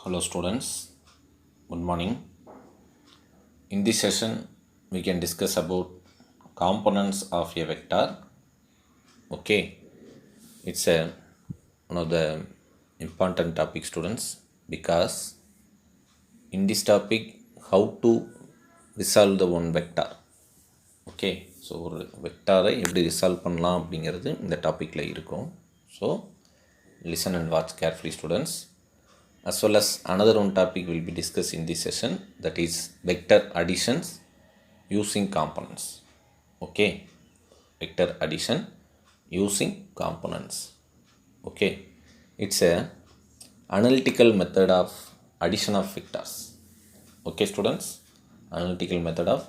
Hello students, good morning. In this session we can discuss about components of a vector. Okay, it's one of the important topic students, because in this topic how to resolve the one vector. Okay, so ஒரு வெக்டாரை எப்படி resolve பண்ணலாம் அப்படிங்கிறது இந்த டாப்பிக்கில் இருக்கும். So listen and watch carefully students. As well as another one topic will be discussed in this session, that is vector additions using components. Okay, vector addition using components. Okay, it's a analytical method of addition of vectors. Okay students, analytical method of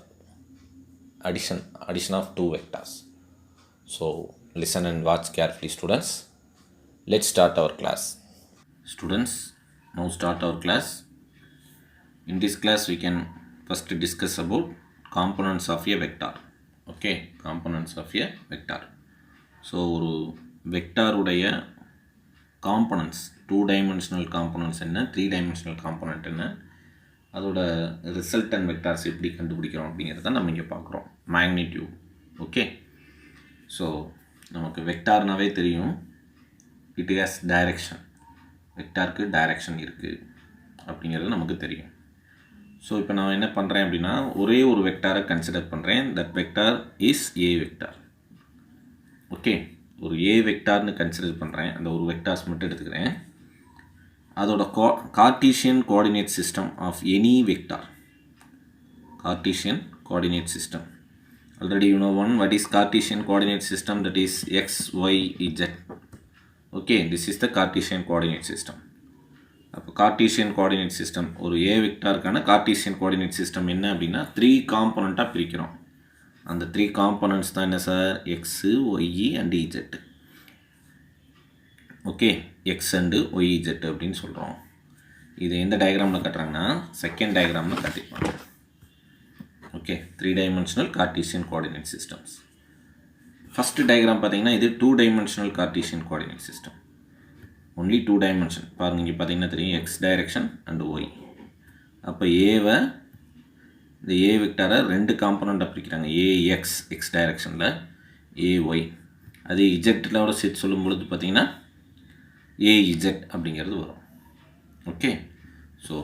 addition of two vectors. So listen and watch carefully students. Let's start our class. Students, now start our class. In this class we can first discuss about components of a vector. Okay, components of a vector. So ஒரு vector உடைய components, 2-dimensional components என்ன, 3-dimensional component என்ன, அதோட resultant vectors எப்படி கண்டுபிடிக்கிறோம் அப்படிங்கிறத நம்ம இங்கே பார்க்குறோம். magnitude. ஓகே, ஸோ நமக்கு வெக்டார்னாவே தெரியும், it has direction. வெக்டாருக்கு டைரக்ஷன் இருக்குது அப்படிங்கிறது நமக்கு தெரியும். ஸோ இப்போ நான் என்ன பண்ணுறேன் அப்படின்னா, ஒரே ஒரு வெக்டாரை கன்சிடர் பண்ணுறேன். That vector is A vector. Okay, ஒரு ஏ வெக்டார்னு கன்சிடர் பண்ணுறேன். அந்த ஒரு வெக்டார்ஸ் மட்டும் எடுத்துக்கிறேன். அதோட Cartesian coordinate system of any vector. Cartesian coordinate system. Already you know one, what is Cartesian coordinate system? That is x, y, z. Okay, this is the Cartesian coordinate system. அப்போ Cartesian coordinate system, ஒரு A வெக்டாருக்கான Cartesian coordinate system என்ன அப்படின்னா 3 காம்பனண்ட்டாக பிரிக்கிறோம். அந்த 3 components தான் என்ன sir? X, Y and Z. Okay, X and Y Z அப்படின்னு சொல்கிறோம். இது எந்த டயக்ராமில் கட்டுறாங்கன்னா செகண்ட் டயக்ராமில் கட்டிப்பாங்க. Okay, 3-dimensional Cartesian coordinate systems. First diagram பார்த்தீங்கன்னா இது 2-dimensional Cartesian coordinate system. Only 2 dimension. பாருங்கள், இங்கே பார்த்தீங்கன்னா தெரியும் எக்ஸ் டைரெக்ஷன் அண்ட் ஒய். அப்போ ஏவை, இந்த ஏ வெக்டாரை 2 காம்பனண்ட்டாக பிரிக்கிறாங்க. ஏஎக்ஸ் எக்ஸ் டைரெக்ஷனில், ஏஒய். அது இஜெட்டோட சேர்த்து சொல்லும் பொழுது பார்த்தீங்கன்னா ஏஇஜெட் அப்படிங்கிறது வரும். Okay, so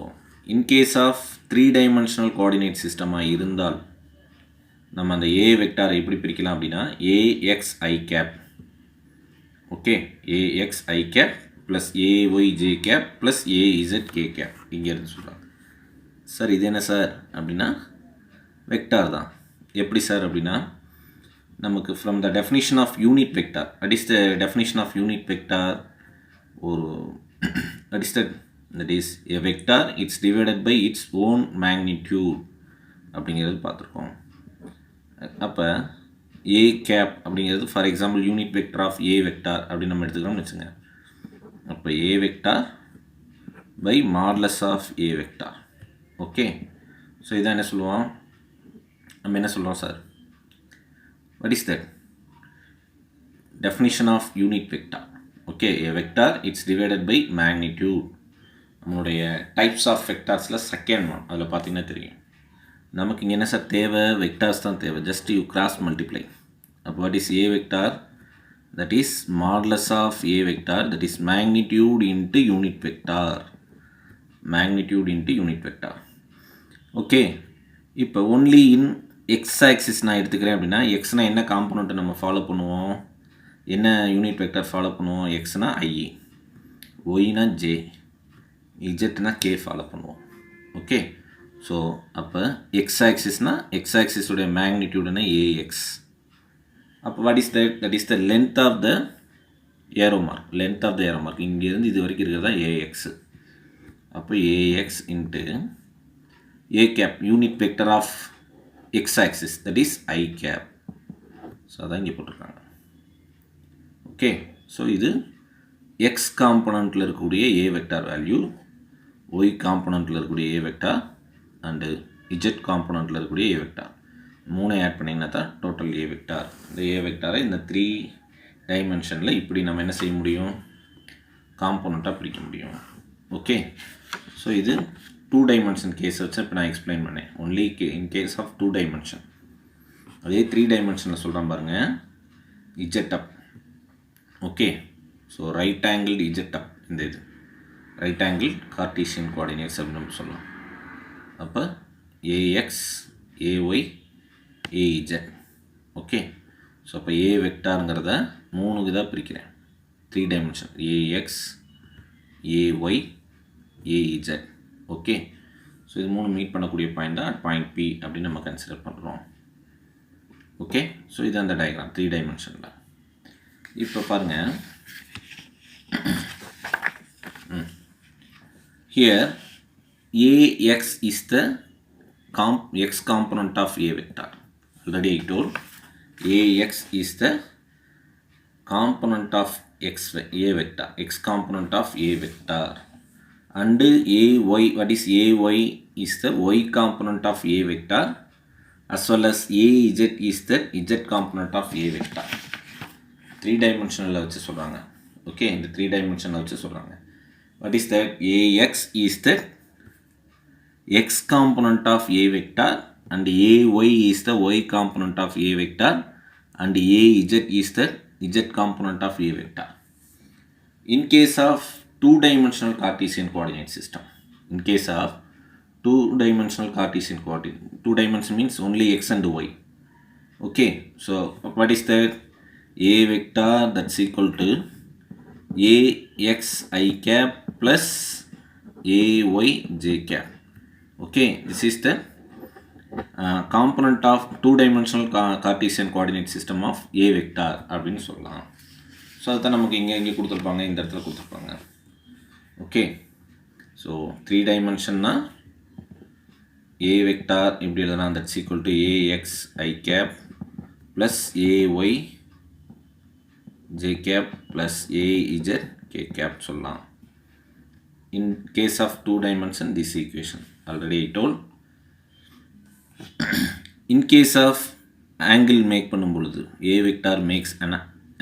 in case of 3-dimensional coordinate சிஸ்டமாக இருந்தால் நம்ம அந்த ஏ வெக்டாரை எப்படி பிரிக்கலாம் அப்படின்னா A X I cap. Okay, A X I cap plus A Y J cap plus A Z K cap. இங்கேருந்து சொல்கிறாங்க. சார் இது என்ன சார் அப்படின்னா வெக்டார் தான். எப்படி சார் அப்படின்னா, நமக்கு from the definition of unit vector, that is the definition of unit vector. ஒரு that is a vector, it's divided by its own magnitude அப்படிங்கிறது பார்த்துருக்கோம். அப்போ ஏ கேப் அப்படிங்கிறது for example unit vector of A vector அப்படின்னு நம்ம எடுத்துக்கிறோம்னு வச்சுங்க. அப்போ A vector by modulus of A vector. Okay, so இதான் என்ன சொல்லுவோம், நம்ம என்ன சொல்கிறோம் sir? What is that? Definition of unit vector. Okay, A vector it's divided by magnitude. நம்மளுடைய டைப்ஸ் ஆஃப் வெக்டார்ஸில் செகண்ட் ஒன், அதில் பார்த்தீங்கன்னா தெரியும். நமக்கு இங்கே என்ன சார் தேவை? வெக்டார்ஸ் தான் தேவை. Just you cross multiply. அப்போ what is A vector? That is modulus of A vector, that is magnitude into unit vector. Magnitude into unit vector. Okay, இப்போ ஒன்லி இன் எக்ஸ் ஆக்சிஸ் நான் எடுத்துக்கிறேன் அப்படின்னா, எக்ஸ்னால் என்ன காம்பனண்ட்டை நம்ம ஃபாலோ பண்ணுவோம்? என்ன யூனிட் வெக்டார் ஃபாலோ பண்ணுவோம்? எக்ஸ்னா ஐ, ஒய்னா ஜே, இஜெட்னா கே ஃபாலோ பண்ணுவோம். ஓகே, ஸோ அப்போ எக்ஸ் ஆக்சிஸ்னால் எக்ஸ் ஆக்சிஸுடைய மேக்னிடியூடுனா ஏஎக்ஸ். அப்போ what is that? That is the length of the arrow mark. Length of the arrow mark இங்கேருந்து இது வரைக்கும் இருக்கிறது தான் ஏஎக்ஸ். அப்போ a x into a cap, unit vector of x axis, that is i cap. So அதான் இங்கே போட்டிருக்காங்க. Okay, so இது எக்ஸ் காம்பனண்ட்டில் இருக்கக்கூடிய ஏ வெக்டார் வேல்யூ, ஒய் காம்பனண்ட்டில் இருக்கக்கூடிய ஏ வெக்டார் அண்டு இஜெட் காம்பனண்ட்டில் இருக்கக்கூடிய ஏ வெக்டார். 3 ஆட் பண்ணிங்கன்னா தான் டோட்டல் ஏ வெக்டார். இந்த ஏ வெக்டாரை இந்த 3 டைமென்ஷனில் இப்படி நம்ம என்ன செய்ய முடியும்? காம்பனண்ட்டாக பிரிக்க முடியும். ஓகே, ஸோ இது 2 டைமென்ஷன் கேஸ் வச்சு இப்போ நான் எக்ஸ்பிளைன் பண்ணேன். Only in case of 2 dimension. அதே 3 டைமென்ஷனில் சொல்கிறேன் பாருங்கள், Z up. Okay, so right angle Z up. இந்த இது ரைட் ஆங்கிள் கார்டீசியன் கோஆர்டினேட்ஸ் அப்படின்னு நம்ம சொல்லலாம். அப்போ A X, A Y, A Z. Okay, so அப்போ ஏ வெக்டாருங்கிறத 3 இதாக பிரிக்கிறேன். 3 dimension A X, A Y, A Z. Okay, so இது 3 மீட் பண்ணக்கூடிய பாயிண்ட் தான் பாயிண்ட் பி அப்படின்னு நம்ம கன்சிடர் பண்ணுறோம். ஓகே, ஸோ இது அந்த டயக்ராம் 3 டைமென்ஷனில். இப்போ பாருங்கள், here AX is the x component of A vector. Already I told AX is the component of A vector, x component of A vector, and AY, what is AY is the y component of A vector, as well as AZ is the Z component of A vector. 3 dimensional வச்சு சொல்கிறாங்க. Okay, இந்த 3 dimensional வச்சு சொல்கிறாங்க. What is that? AX is the x component of A vector, and AY is the y component of A vector, and AZ is the Z component of A vector. In case of 2-dimensional Cartesian coordinate system, in case of 2-dimensional Cartesian coordinate, 2 dimension means only x and y. Okay, so what is that? A vector that's equal to AX I cap plus AY j cap. Okay, this is the component of 2-dimensional Cartesian coordinate system of A vector அப்படின்னு சொல்லலாம். So அதுதான் நமக்கு இங்கே கொடுத்துருப்பாங்க, இந்த இடத்துல கொடுத்துருப்பாங்க. Okay, so 3 டைமென்ஷன்னா A vector எப்படி எழுதலாம்? that's equal to AX I cap plus AY j cap plus AZ k cap சொல்லலாம். In case of 2 dimension, this equation already I told. In case of angle make பண்ணும் பொழுது A vector makes an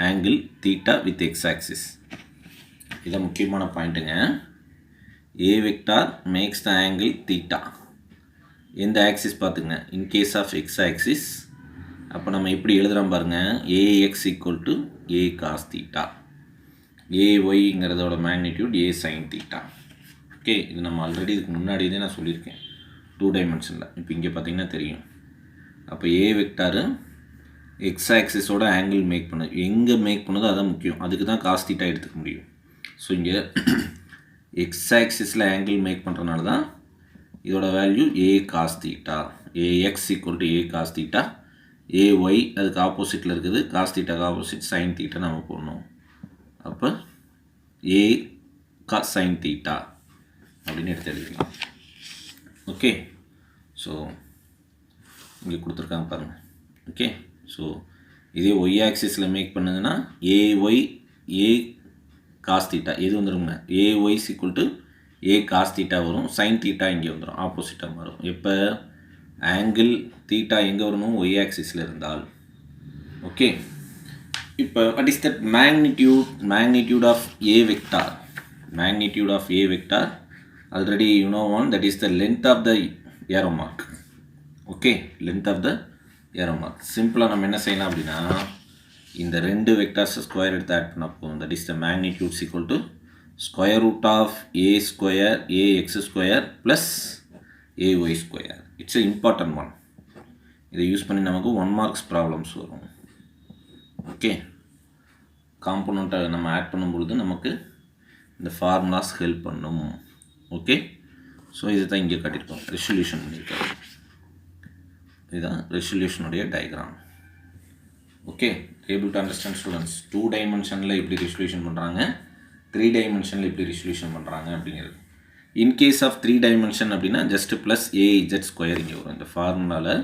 angle theta with x axis. இது முக்கியமான பாயிண்ட்டுங்க. A vector makes the angle theta. எந்த axis பார்த்துங்க? in case of x axis. அப்போ நம்ம எப்படி எழுதுகிறோம் பாருங்கள், AX equal to A cos theta, AYங்கிறதோட magnitude A sin theta. Okay, இது நம்ம ஆல்ரெடி இதுக்கு முன்னாடியே நான் சொல்லியிருக்கேன் 2 டைமென்ஷனில். இப்போ இங்கே பார்த்தீங்கன்னா தெரியும். அப்போ ஏ வெக்டாரு எக்ஸ் ஆக்சிஸோட ஆங்கிள் மேக் பண்ணுது. எங்கே மேக் பண்ணுதோ அதான் முக்கியம், அதுக்கு தான் காஸ் தீட்டா எடுத்துக்க முடியும். ஸோ இங்கே எக்ஸ் ஆக்சிஸில் ஆங்கிள் மேக் பண்ணுறதுனால தான் இதோட value a cos theta. A x equal to a cos theta, a y அதுக்கு ஆப்போசிட்டில் இருக்குது, காஸ் தீட்டாக்கு ஆப்போசிட் சைன் தீட்டா நம்ம போடணும். அப்போ ஏ காஸ் சைன் தீட்டா அப்படின்னு எடுத்து எழுதிக்கலாம். ஓகே, ஸோ இங்கே கொடுத்துருக்காங்க பாருங்கள். ஓகே, ஸோ இதே ஒய் ஆக்சிஸில் மேக் பண்ணுதுன்னா ஏஒய் ஏ காஸ் தீட்டா எது வந்துடுங்க, a y equal to a cos theta வரும், சைன் தீட்டா இங்கே வந்துடும், ஆப்போசிட்டாக வரும். எப்போ ஆங்கிள் தீட்டா எங்கே வரணும்? ஒய் ஆக்சிஸில் இருந்தால். ஓகே, இப்போ what is that magnitude of A vector? Magnitude of A vector already you know one, that is the length of the arrow mark. Okay, length of the arrow mark. சிம்பிளாக நம்ம என்ன செய்யலாம் அப்படின்னா, இந்த 2 vectors square எடுத்து add பண்ண போகும். that is the magnitude equal to square root of a square ax square plus ay square. It's an important one. இதை யூஸ் பண்ணி நமக்கு 1 marks ப்ராப்ளம்ஸ் வரும். ஓகே, காம்போனண்ட்டை நம்ம ஆட் பண்ணும்பொழுது நமக்கு இந்த ஃபார்முலாஸ் ஹெல்ப் பண்ணும். ஓகே, ஸோ இதை தான் இங்கே காட்டியிருக்கோம், ரெசல்யூஷன் பண்ணியிருக்காரு. இதுதான் ரெசல்யூஷனுடைய diagram. Okay, able to understand students, 2 டைமென்ஷனில் எப்படி ரெசல்யூஷன் பண்ணுறாங்க, 3 டைமென்ஷனில் எப்படி ரெசல்யூஷன் பண்ணுறாங்க அப்படிங்கிறது. இன்கேஸ் ஆஃப் 3 டைமென்ஷன் அப்படின்னா ஜஸ்ட் ப்ளஸ் ஏஇஜெட் ஸ்கொயர் இங்கே வரும். இந்த ஃபார்முலாவில்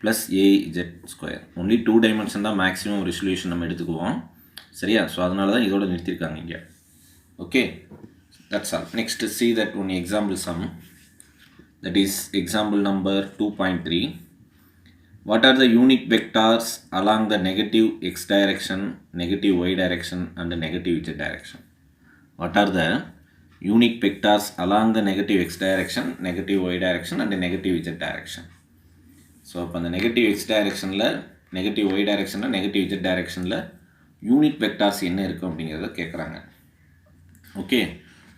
plus A Z square. Only 2 dimension தான் மேக்ஸிமம் ரெசல்யூஷன் நம்ம எடுத்துக்குவோம். சரியா? ஸோ அதனால தான் இதோட நிறுத்தியிருக்காங்க இங்கே. Okay, that's all. Next, see that one example sum, that is example number 2.3. What are the unit vectors along the negative x direction, negative y direction and negative z direction? What are the unit vectors along the negative x direction, negative y direction and negative z direction. So அப்போ அந்த negative X டைரெக்ஷனில், negative Y டைரெக்ஷனில், negative z டைரெக்ஷனில் unit vectors என்ன இருக்கும் அப்படிங்கிறத கேட்குறாங்க. Okay,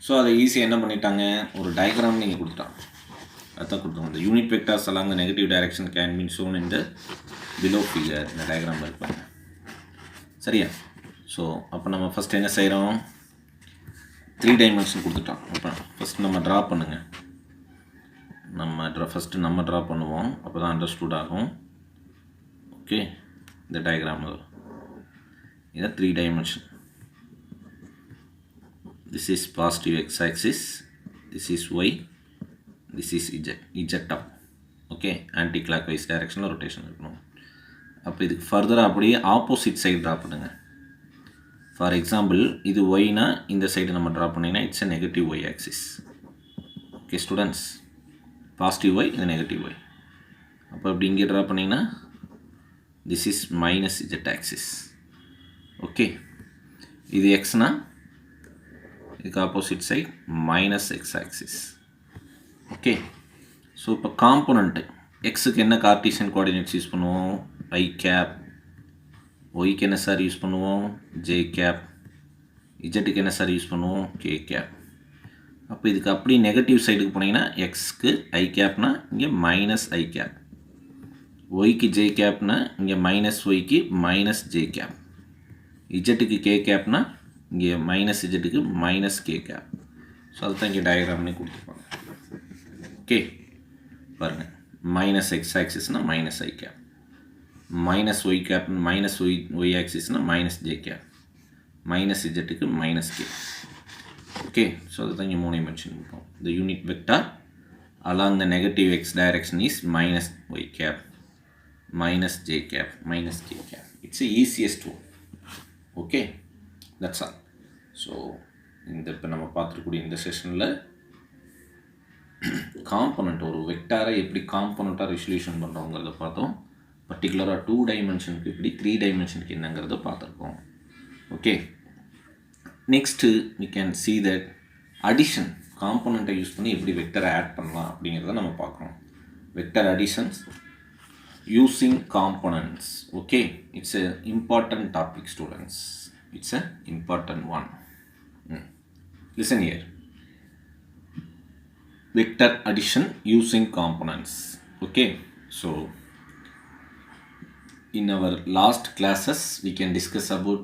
so அதை ஈஸியாக என்ன பண்ணிட்டாங்க, ஒரு டயக்ராம் நீங்கள் கொடுத்துட்டாங்க. அதான் கொடுத்துருவோம். இந்த unit vectors along the negative direction can be shown in the below figure. இந்த டயக்ராமில் இருப்பாங்க. சரியா? ஸோ அப்போ நம்ம ஃபஸ்ட் என்ன செய்கிறோம், 3 டைமென்ஷன் கொடுத்துட்டோம். அப்போ ஃபஸ்ட் நம்ம ட்ரா பண்ணுங்கள். ஃபஸ்ட்டு நம்ம ட்ரா பண்ணுவோம், அப்போ தான் அண்டர்ஸ்டூட் ஆகும். ஓகே, இந்த டயக்ராமில் இதை 3 dimension. This is positive x axis, this is y, this is z up. Okay, anti clock wise டைரெக்ஷனில் ரொட்டேஷன் இருக்கணும். அப்போ இதுக்கு ஃபர்தராக அப்படியே ஆப்போசிட் சைடு ட்ரா பண்ணுங்கள். ஃபார் எக்ஸாம்பிள் இது ஒய்னா இந்த சைடு நம்ம ட்ரா பண்ணிங்கன்னா it's a negative Y axis. Okay students, positive Y, இது நெகட்டிவ் ஒய். அப்போ இப்படி இங்கே ட்ரா பண்ணிங்கன்னா this is minus z axis. Okay, இது எக்ஸ்னா இதுக்கு opposite side minus X axis. Okay, so இப்போ காம்போனண்ட்டு எக்ஸுக்கு என்ன கார்ட்டீசியன் கோஆர்டினேட்ஸ் யூஸ் பண்ணுவோம், ஐ கேப். ஒய்க்கு என்ன சார் யூஸ் பண்ணுவோம், ஜே கேப். இஜெட்டுக்கு என்ன சார் யூஸ் பண்ணுவோம், கே கேப். அப்போ இதுக்கு அப்படி நெகட்டிவ் சைடுக்கு போனீங்கன்னா எக்ஸ்க்கு ஐ கேப்னா இங்கே மைனஸ் ஐ கேப், ஒய்க்கு ஜே கேப்னா இங்கே மைனஸ் ஒய்க்கு மைனஸ் ஜே கேப், இஜெட்டுக்கு கே கேப்னா இங்கே மைனஸ் இஜெட்டுக்கு மைனஸ் கே கேப். ஸோ அதுதான் இங்கே டயக்ராம்னே கொடுத்துருப்பாங்க. ஓகே பாருங்கள், மைனஸ் எக்ஸ் ஆக்சிஸ்னால் minus I cap, minus Y cap, minus Y ஆக்சிஸ்னால் மைனஸ் ஜே கேப், மைனஸ் இஜெட்டுக்கு மைனஸ் கே. ஓகே, ஸோ அதுதான் இங்கே 3 மென்ஷன் இருக்கும். The unit vector along the negative x direction is minus y cap, minus j cap, minus k cap. It's the easiest one. Okay, that's all. So இந்த இப்போ நம்ம பார்த்துருக்கூடிய இந்த செஷனில் காம்பனண்ட், ஒரு வெக்டாரை எப்படி காம்பனண்ட்டாக ரெசல்யூஷன் பண்ணுறோங்கிறத பார்த்தோம். பர்டிகுலராக 2 டைமென்ஷனுக்கு எப்படி 3 டைமென்ஷனுக்கு என்னங்கிறத பார்த்துருக்கோம். Okay, next we can see that addition, காம்பனண்ட்டை யூஸ் பண்ணி எப்படி வெக்டரை ஆட் பண்ணலாம் அப்படிங்கிறத நம்ம பார்க்குறோம். Vector additions using components. Okay, it's a important topic students, it's a important one. Listen here. Vector addition using components. Okay, so in our last classes we can discuss about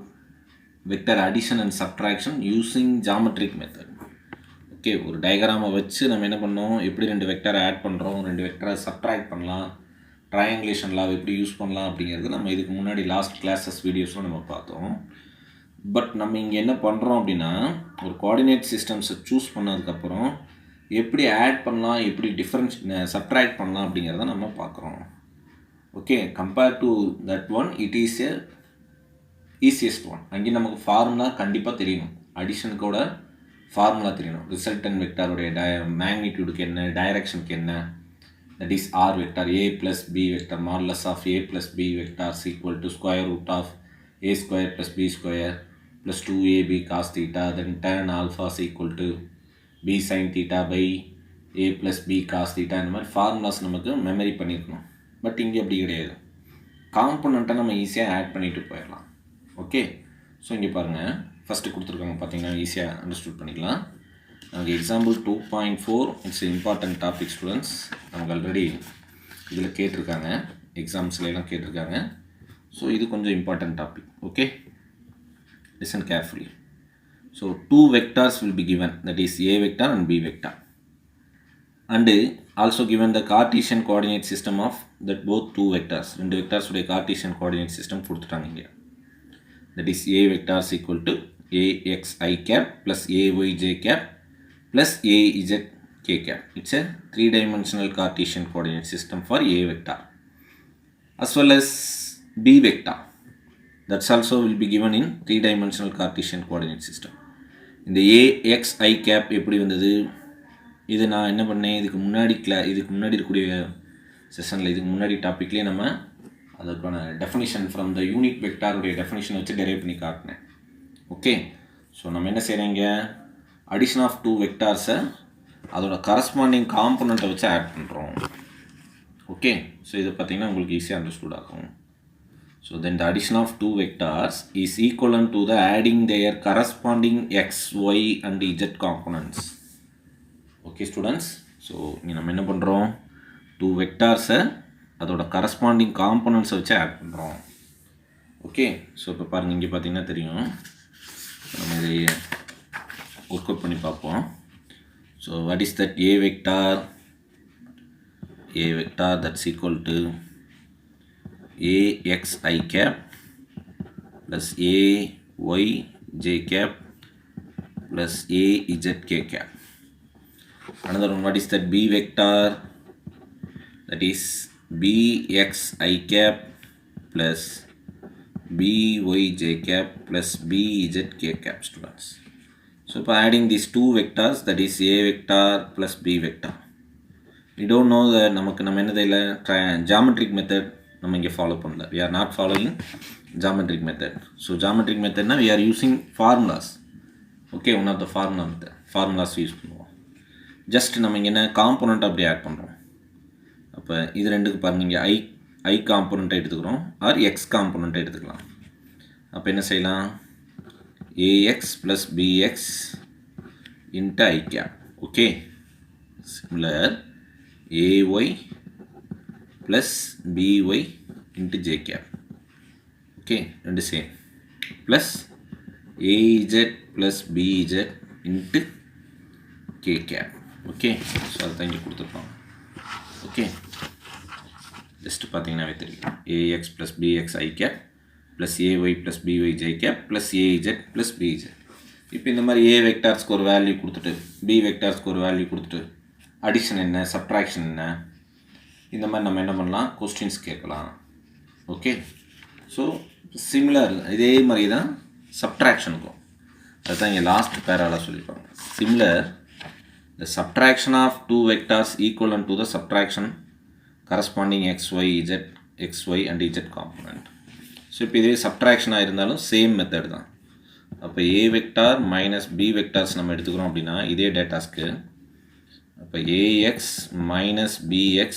vector addition and subtraction using geometric method. Okay, ஒரு டயக்ராமை வச்சு நம்ம என்ன பண்ணோம், எப்படி 2 வெக்டரை add பண்ணுறோம், 2 வெக்டரை subtract பண்ணலாம், ட்ரையாங்குலேஷன் லா எப்படி யூஸ் பண்ணலாம் அப்படிங்கிறது நம்ம இதுக்கு முன்னாடி லாஸ்ட் கிளாஸஸ் வீடியோஸில் நம்ம பார்த்தோம். பட் நம்ம இங்கே என்ன பண்ணுறோம் அப்படின்னா, ஒரு கோஆர்டினேட் சிஸ்டம்ஸை சூஸ் பண்ணதுக்கப்புறம் எப்படி ஆட் பண்ணலாம், எப்படி சப்ட்ராக்ட் பண்ணலாம் அப்படிங்கிறத நம்ம பார்க்குறோம். Okay, compare to that one it is a easiest one. அங்கே நமக்கு ஃபார்முலா கண்டிப்பாக தெரியணும், அடிஷனுக்கோட ஃபார்முலா தெரியணும். ரிசல்டன் வெக்டாருடைய மேக்னிடியூடுக்கு என்ன, டைரக்ஷனுக்கு என்ன, that is r vector a plus b vector modulus of a plus b vectors equal to square root of a square plus b square plus 2ab cos theta, then tan alpha is equal to b sin theta by a plus b cos theta. இந்த மாதிரி formulas நமக்கு memory பண்ணியிருக்கணும். But இங்கே அப்படி கிடையாது, காம்பனண்ட்டை நம்ம ஈஸியாக add பண்ணிட்டு போயிடலாம். ஓகே, ஸோ இங்கே பாருங்கள், ஃபஸ்ட்டு கொடுத்துருக்காங்க பார்த்தீங்கன்னா ஈஸியாக அண்டர்ஸ்டூட் பண்ணிக்கலாம். நமக்கு example 2.4 it's important topic students. நமக்கு ஆல்ரெடி இதில் கேட்டிருக்காங்க, எக்ஸாம்ஸ்லாம் கேட்டிருக்காங்க. ஸோ இது கொஞ்சம் important topic. Okay, listen carefully. So 2 vectors will be given, that is a vector and b vector, and also given the Cartesian coordinate system of that both 2 vectors. 2 vectors உடைய Cartesian coordinate system கொடுத்துட்டாங்க இங்கே. that is a vector is equal to axi cap plus ayj cap plus az k cap. It's a 3-dimensional Cartesian coordinate system for a vector, as well as b vector. That's also will be given in 3-dimensional Cartesian coordinate system. இந்த axi cap எப்படி வந்தது, இது நான் என்ன பண்ணேன், இதுக்கு முன்னாடி இருக்கக்கூடிய செஷனில், இதுக்கு முன்னாடி டாப்பிக்லேயே நம்ம அதுக்கான டெஃபினிஷன் ஃப்ரம் த யூனிட் வெக்டாருடைய டெஃபினிஷன் வச்சு டெரைவ் பண்ணி காட்டினேன். ஓகே, ஸோ நம்ம என்ன செய்கிறீங்க, addition of two vectors அதோட corresponding component வச்சு ஆட் பண்ணுறோம். ஓகே, ஸோ இது பார்த்தீங்கன்னா உங்களுக்கு ஈஸியாக அண்டர்ஸ்டூட் ஆகும். So then the addition of two vectors is equivalent to the adding their corresponding x, y and z components. Okay students, so இங்கே நம்ம என்ன பண்ணுறோம், two vectors அதோட corresponding components வச்சு ஆட் பண்ணுறோம். ஓகே, ஸோ இப்போ பாருங்கள் இங்கே பார்த்தீங்கன்னா தெரியும், நம்ம இதை ஒர்க் அவுட் பண்ணி பார்ப்போம். So what is that a vector that's equal to ax I cap plus ay j cap plus az k cap. Another one, what is that b vector, that is bx I cap plus by j cap plus bz k cap students. So by adding these two vectors, that is a vector plus b vector, we don't know that நமக்கு நம்ம என்னது இல்லை geometric method நம்ம இங்கே follow பண்ணல. we are not following geometric method. so geometric method we are using formulas. okay, one of the formulas use பண்ணுவோம். Just நம்ம இங்கே என்ன காம்போனண்ட் அப்படி ஆட் பண்ணுறோம். அப்போ இது ரெண்டுக்கு பாருங்கள், இங்கே ஐ காம்போனண்ட்டை எடுத்துக்கிறோம் ஆர் எக்ஸ் காம்போனண்ட்டை எடுத்துக்கலாம். அப்போ என்ன செய்யலாம், a x plus b x into i cap. Okay, similar ay plus by into j cap. okay, ரெண்டு same plus az plus bz into k cap. okay, ஸோ அதுதான் இங்கே கொடுத்துருப்போம். ஓகே, ஜஸ்ட் பார்த்தீங்கன்னாவே தெரியும், ax plus bx I cap plus ay plus by j cap plus az plus bz. இப்போ இந்த மாதிரி a வெக்டார்ஸ்க்கு ஒரு வேல்யூ கொடுத்துட்டு b வெக்டார்ஸ்க்கு ஒரு வேல்யூ கொடுத்துட்டு அடிஷன் என்ன, சப்ட்ராக்ஷன் என்ன, இந்த மாதிரி நம்ம என்ன பண்ணலாம், கொஸ்டின்ஸ் கேட்கலாம். ஓகே, ஸோ சிமிலர் இதே மாதிரி தான் சப்ட்ராக்ஷனுக்கும், அதுதான் இங்கே லாஸ்ட் பேரால் சொல்லியிருப்பாங்க. Similar the subtraction of two vectors equivalent to the subtraction corresponding xy and z component. So இப்போ இதே சப்ட்ராக்ஷனாக இருந்தாலும் சேம் மெத்தட் தான். அப்போ a vector minus b vectors நம்ம எடுத்துக்கிறோம் அப்படின்னா இதே டேட்டாஸ்க்கு, அப்போ ax minus bx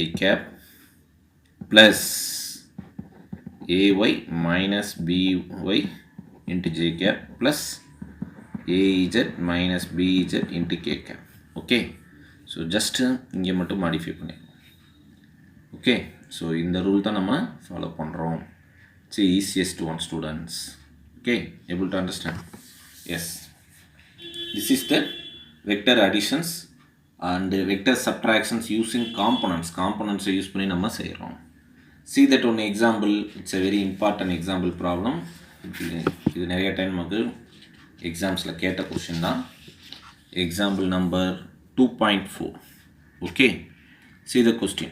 I cap plus ay minus by into j cap plus az minus bz into k cap. Okay, so just இங்கே மட்டும் மாடிஃபை பண்ணிக்கணும். ஓகே, ஸோ இந்த ரூல் தான் நம்ம ஃபாலோ பண்ணுறோம். It's easiest one students. Okay, able to understand? yes, this is the vector additions and vector subtractions using components use பண்ணி நம்ம செய்கிறோம். see that one example, it's a very important example problem. இது நிறைய time நமக்கு எக்ஸாம்ஸில் கேட்ட question தான். Example number 2.4. okay, see the question.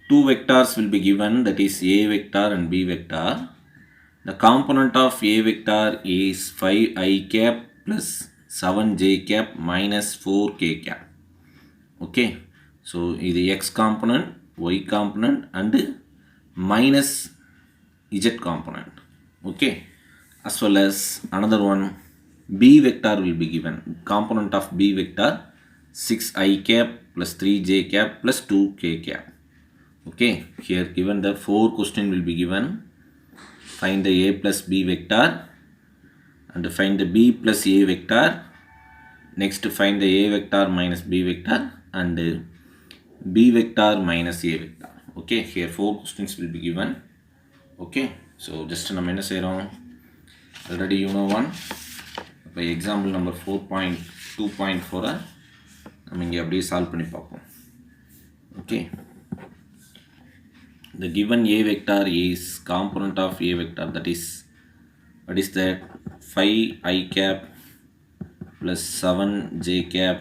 Two vectors will be given, that is a vector and b vector. The component of a vector is 5i cap plus 7j cap minus 4k cap. okay, so இது x component, y component and minus z component. okay, as well as another one, b vector will be given, component of b vector 6i cap plus 3j cap plus 2k cap. okay, here given the 4 question will be given. Find the a plus b vector and find the b plus a vector. Next find the a vector minus b vector and b vector minus a vector. okay, here 4 questions will be given. okay, so just நம்ம என்ன செய்கிறோம், already you know one. இப்போ example number 4.2.4 நம்ம இங்கே அப்படியே solve பண்ணி பார்ப்போம். okay, the given a vector is component of a vector, that is, what is that, 5i cap plus 7j cap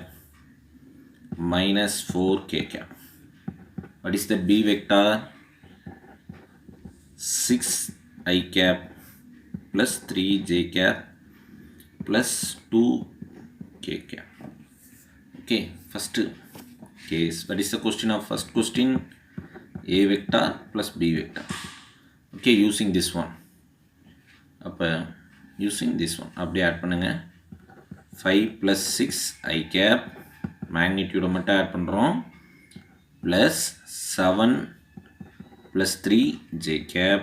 minus 4k cap. what is the b vector, 6i cap plus 3j cap plus 2k cap. okay, first case, what is the question of first question, a vector plus b vector. okay, using this one. அப்போ using this one அப்படியே add பண்ணுங்கள். 5 plus 6 I cap magnitude மட்டும் add பண்ணுறோம் plus 7 plus 3 J cap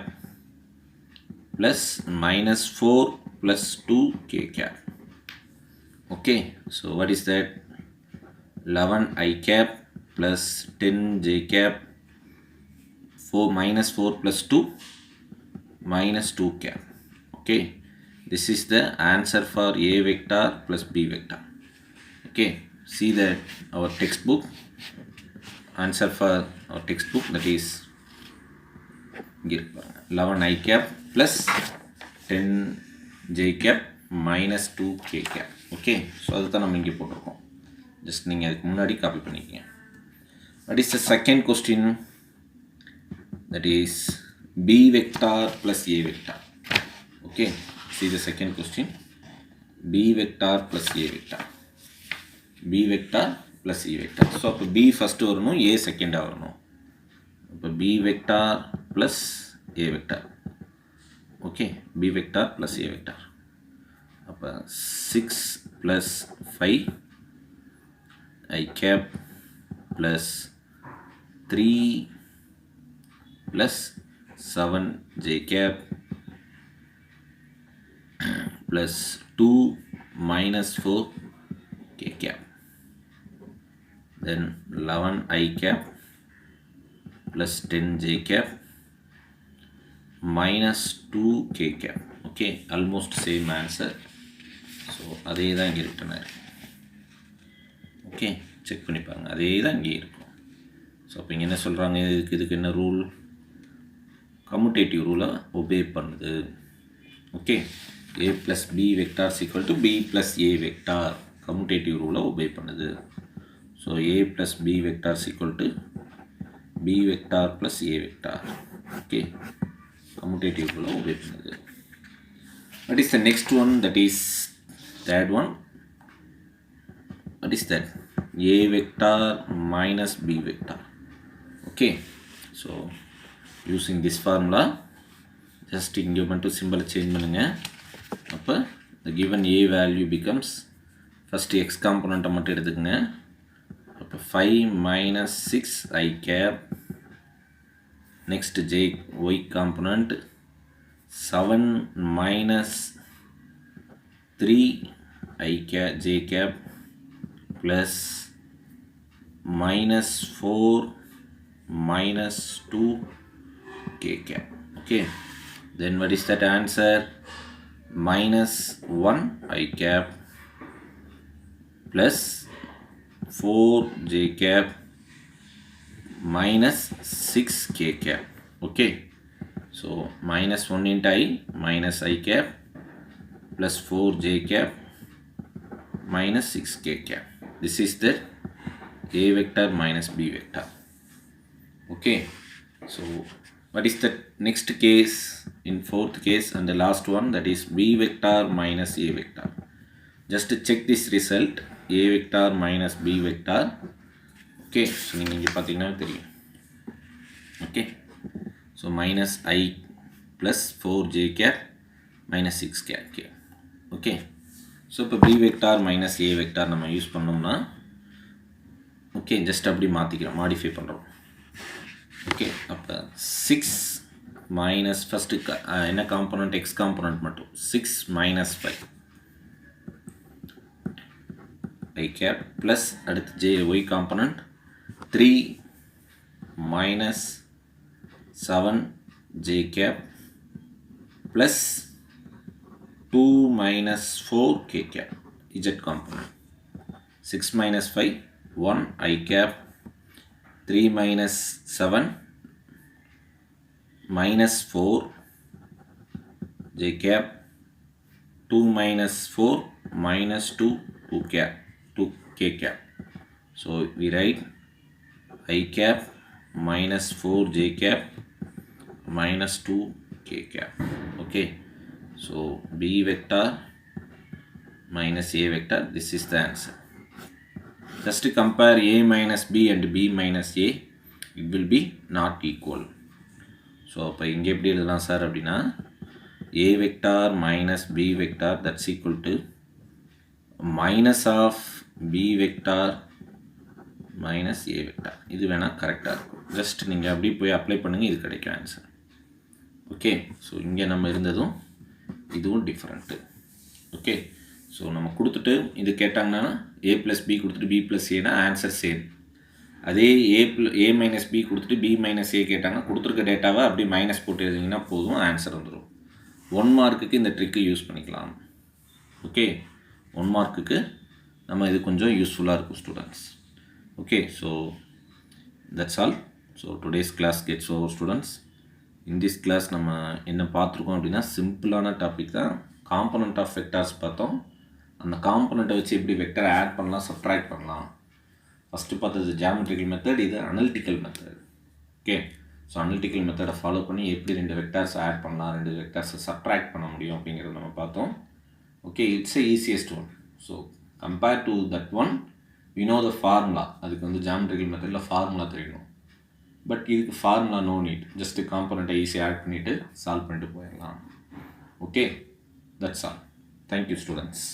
plus minus 4 plus 2 K cap. Okay, so what is that? 11 I cap plus 10 J cap 4 minus 4 plus 2 minus 2 cap. Okay, this is the answer for A vector plus B vector. Okay, see that our textbook answer for our textbook, that is 11 I cap plus 10 J cap minus 2 K cap. Okay, so அதுதான் நம்ம இங்கே போட்டிருக்கோம். Just நீங்கள் அதுக்கு முன்னாடி copy பண்ணிக்கங்க. What is the second question? That is B vector plus A vector. Okay, see the second question. B vector plus A vector. B vector plus E vector. So அப்போ B first வரணும், A second வரணும். அப்போ B vector plus A vector. Okay, B vector plus A vector. அப்போ 6 plus 5 I cap plus 3 plus 7 J cap plus 2 minus 4 K cap. Then 11 I cap plus 10 J cap minus 2 K cap. Okay, almost same answer. So அதே தான் இங்கே return ஆயிருக்கு. Okay, check பண்ணி பாருங்கள், அதே தான் இங்கே இருக்கும். ஸோ அப்போ இங்கே என்ன சொல்கிறாங்க, இதுக்கு என்ன ரூல், கம்யூட்டேட்டிவ் ரூலை ஒபே பண்ணுது. Okay, A plus B vector is equal to B plus A vector, commutative ரூலை ஒபே பண்ணுது. So A plus B vector is equal to B vector plus A vector. Okay, commutative ரூலை obey பண்ணுது. What is the next one? That is third one. What is that? A vector minus B vector. Okay, so using this formula, just இங்கே மட்டும் symbol change பண்ணுங்க. அப்போ the given A value becomes, first X component மட்டும் எடுத்துக்கங்க. அப்போ 5 minus 6 I cap, next J Y component 7 minus 3 I cap J cap plus minus 4 minus 2 K cap. Okay, then what is that answer? Minus 1 I cap plus 4 J cap minus 6 K cap. Okay, so minus 1 into I minus I cap plus 4 J cap minus 6 K cap. This is the A vector minus B vector. Okay, so what is the next case, in fourth case and the last one, that is B vector minus A vector. Just to check this result, A vector minus B vector. Okay, so நீங்கள் இங்கே பார்த்தீங்கன்னா தெரியும். Okay, so minus I plus 4 J cap minus 6 K cap. Okay, so இப்போ B vector minus A vector நம்ம use பண்ணோம்னா, okay, just அப்படி மாற்றிக்கிறோம், modify பண்ணுறோம். Okay, அப்போ 6 மைனஸ் ஃபஸ்ட்டு என்ன காம்பனண்ட், எக்ஸ் காம்பனண்ட் மட்டும் 6 மைனஸ் 5 I cap ப்ளஸ் அடுத்து J Y component 3 minus 7 J cap plus 2 minus 4 K cap Z component. 6 minus 5 1 I cap, 3 minus 7 minus 4 J cap, 2 minus 4 minus 2 K cap. So we write I cap minus 4 J cap minus 2 K cap. Okay, so B vector minus A vector, this is the answer. Just to compare A minus B and B minus A, it will be not equal. So அப்போ இங்கே எப்படி எழுதலாம் sir அப்படின்னா, A vector minus B vector, that's equal to minus of b vector minus a vector இது வேணால் கரெக்டாக இருக்கும். Just நீங்கள் அப்படி போய் அப்ளை பண்ணுங்கள், இது கிடைக்கும் ஆன்சர். ஓகே, ஸோ இங்கே நம்ம இருந்ததும் இதுவும் டிஃப்ரெண்ட்டு. ஓகே, ஸோ நம்ம கொடுத்துட்டு இது கேட்டாங்கன்னா ஏ ப்ளஸ் பி கொடுத்துட்டு பி ப்ளஸ் ஏன்னா ஆன்சர் சேம். அதே ஏ மைனஸ் பி கொடுத்துட்டு பி மைனஸ் ஏ கேட்டாங்கன்னா கொடுத்துருக்க டேட்டாவை அப்படி மைனஸ் போட்டு எழுதிங்கன்னா போதும், ஆன்சர் வந்துடும். 1 மார்க்குக்கு இந்த ட்ரிக்கு யூஸ் பண்ணிக்கலாம். ஓகே, 1 மார்க்குக்கு நம்ம இது கொஞ்சம் யூஸ்ஃபுல்லாக இருக்கும் students. Okay, so that's all. So today's class gets over students. In this class நம்ம என்ன பார்த்துருக்கோம் அப்படின்னா சிம்பிளான டாபிக் தான். காம்பனண்ட் ஆஃப் வெக்டார்ஸ் பார்த்தோம். அந்த காம்பனண்ட்டை வச்சு எப்படி வெக்டரை ஆட் பண்ணலாம், சப்ட்ராக்ட் பண்ணலாம். ஃபஸ்ட்டு பார்த்தது ஜியாமெட்ரிக்கல் மெத்தட், இது analytical method. Okay, so analytical மெத்தடை ஃபாலோ பண்ணி எப்படி 2 வெக்டார்ஸை ஆட் பண்ணலாம், 2 வெக்டார்ஸை சப்ட்ராக்ட் பண்ண முடியும் அப்படிங்கிறத நம்ம பார்த்தோம். Okay, it's a easiest one. So compare to that one we know the formula. அதுக்கு வந்து ஜியாமெட்ரிக்கல் மெத்தடில் ஃபார்முலா தெரியணும். பட் இதுக்கு ஃபார்முலா நோ நீட். ஜஸ்ட்டு காம்பனண்ட்டை ஈஸியாக ஆட் பண்ணிவிட்டு சால்வ் பண்ணிட்டு போயிடலாம். Okay, that's all. Thank you students.